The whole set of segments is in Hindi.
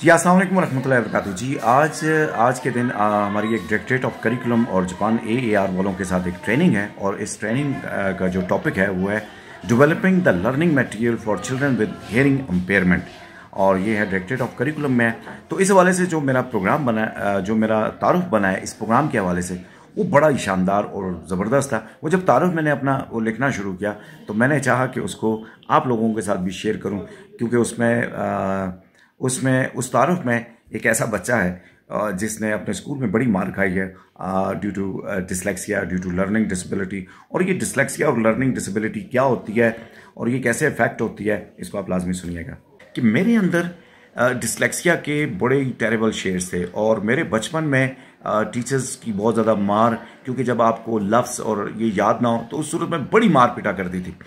जी अस्सलाम वालेकुम रहमतुल्लाहि व बरकातुहू। जी आज के दिन हमारी एक डायरेक्टरेट ऑफ करिकुलम और जापान AAR वालों के साथ एक ट्रेनिंग है और इस ट्रेनिंग का जो टॉपिक है वो है developing the learning material for children with hearing impairment. और ये है डायरेक्टरेट ऑफ करिकुलम में। तो इस हवाले से जो मेरा प्रोग्राम बना, जो मेरा तारुफ बना है इस प्रोग्राम के हवाले से, वो बड़ा ही शानदार और ज़बरदस्त था। वो जब तारुफ मैंने अपना वो लिखना शुरू किया तो मैंने चाहा कि उसको आप लोगों के साथ भी शेयर करूं, क्योंकि उसमें उस तारुफ में एक ऐसा बच्चा है जिसने अपने स्कूल में बड़ी मार खाई है due to dyslexia, due to learning disability. और ये डिसलेक्सिया और लर्निंग डिसेबिलिटी क्या होती है और ये कैसे इफेक्ट होती है, इसको आप लाजमी सुनिएगा। कि मेरे अंदर डिसलेक्सिया के बड़े ही टेरेबल शेड्स थे और मेरे बचपन में टीचर्स की बहुत ज़्यादा मार, क्योंकि जब आपको लफ्ज़ और ये याद ना हो तो उस सूरत में बड़ी मार पिटा करती थी।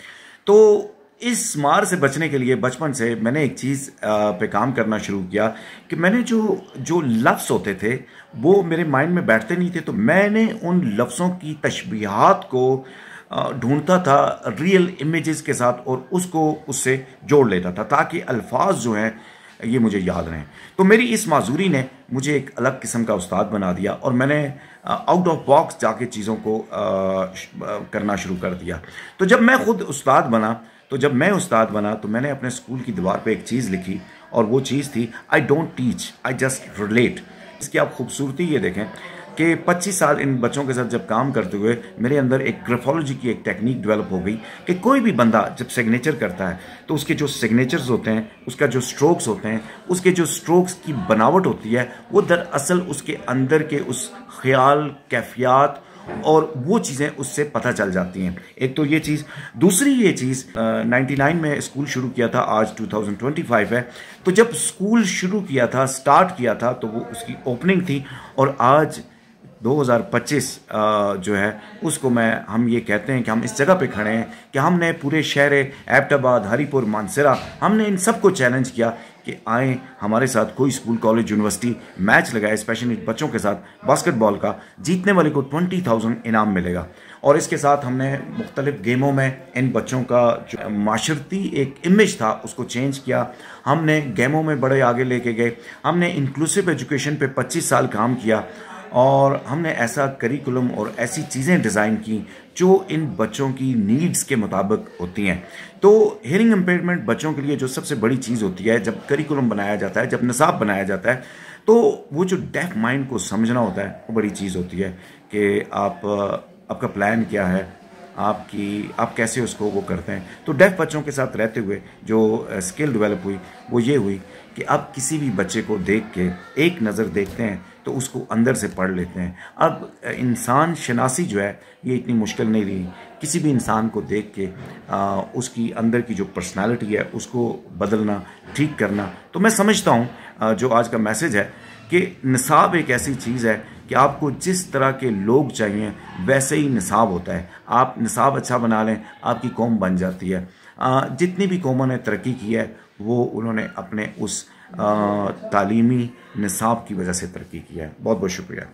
तो इस मार से बचने के लिए बचपन से मैंने एक चीज़ पे काम करना शुरू किया कि मैंने जो लफ्ज़ होते थे वो मेरे माइंड में बैठते नहीं थे, तो मैंने उन लफ्ज़ों की तशबीहात को ढूंढता था रियल इमेजेस के साथ और उसको उससे जोड़ लेता था ताकि अल्फाज जो हैं ये मुझे याद रहें। तो मेरी इस माजूरी ने मुझे एक अलग किस्म का उस्ताद बना दिया और मैंने आउट ऑफ बॉक्स जाके चीज़ों को करना शुरू कर दिया। तो जब मैं मैं उस्ताद बना तो मैंने अपने स्कूल की दीवार पे एक चीज़ लिखी और वो चीज़ थी I don't teach, I just relate. इसकी आप खूबसूरती ये देखें कि 25 साल इन बच्चों के साथ जब काम करते हुए मेरे अंदर एक ग्राफोलॉजी की एक टेक्निक डेवलप हो गई कि कोई भी बंदा जब सिग्नेचर करता है तो उसके जो सिग्नेचर्स होते हैं, उसका जो स्ट्रोक्स होते हैं, उसके जो स्ट्रोक्स की बनावट होती है वो दरअसल उसके अंदर के उस ख्याल, कैफियत और वो चीज़ें उससे पता चल जाती हैं। एक तो ये चीज़, दूसरी ये चीज़ 99 में स्कूल शुरू किया था, आज 2025 है। तो जब स्कूल शुरू किया था, स्टार्ट किया था, तो वो उसकी ओपनिंग थी और आज 2025 जो है उसको हम ये कहते हैं कि हम इस जगह पे खड़े हैं कि हमने पूरे शहर एबटाबाद, हरीपुर, मानसरा, हमने इन सबको चैलेंज किया कि आए हमारे साथ कोई स्कूल, कॉलेज, यूनिवर्सिटी मैच लगाए स्पेशली बच्चों के साथ बास्केटबॉल का। जीतने वाले को 20,000 इनाम मिलेगा। और इसके साथ हमने मुख्तलिफ गेमों में इन बच्चों का जो माशरती एक इमेज था उसको चेंज किया। हमने गेमों में बड़े आगे लेके गए। हमने इंक्लूसिव एजुकेशन पे 25 साल काम किया और हमने ऐसा करिकुलम और ऐसी चीज़ें डिज़ाइन की जो इन बच्चों की नीड्स के मुताबिक होती हैं। तो हियरिंग इम्पेयरमेंट बच्चों के लिए जो सबसे बड़ी चीज़ होती है, जब करिकुलम बनाया जाता है, जब निसाब बनाया जाता है, तो वो जो डेफ माइंड को समझना होता है वो बड़ी चीज़ होती है कि आपका प्लान क्या है, आप कैसे उसको वो करते हैं। तो डेफ बच्चों के साथ रहते हुए जो स्किल डेवलप हुई वो ये हुई कि अब किसी भी बच्चे को देख के एक नज़र देखते हैं तो उसको अंदर से पढ़ लेते हैं। अब इंसान शनासी जो है ये इतनी मुश्किल नहीं रही। किसी भी इंसान को देख के उसकी अंदर की जो पर्सनालिटी है उसको बदलना, ठीक करना। तो मैं समझता हूँ जो आज का मैसेज है कि निसाब एक ऐसी चीज़ है कि आपको जिस तरह के लोग चाहिए वैसे ही निसाब होता है। आप निसाब अच्छा बना लें, आपकी कौम बन जाती है। जितनी भी कौमों ने तरक्की की है वो उन्होंने अपने उस तालीमी निसाब की वजह से तरक्की की है। बहुत बहुत शुक्रिया।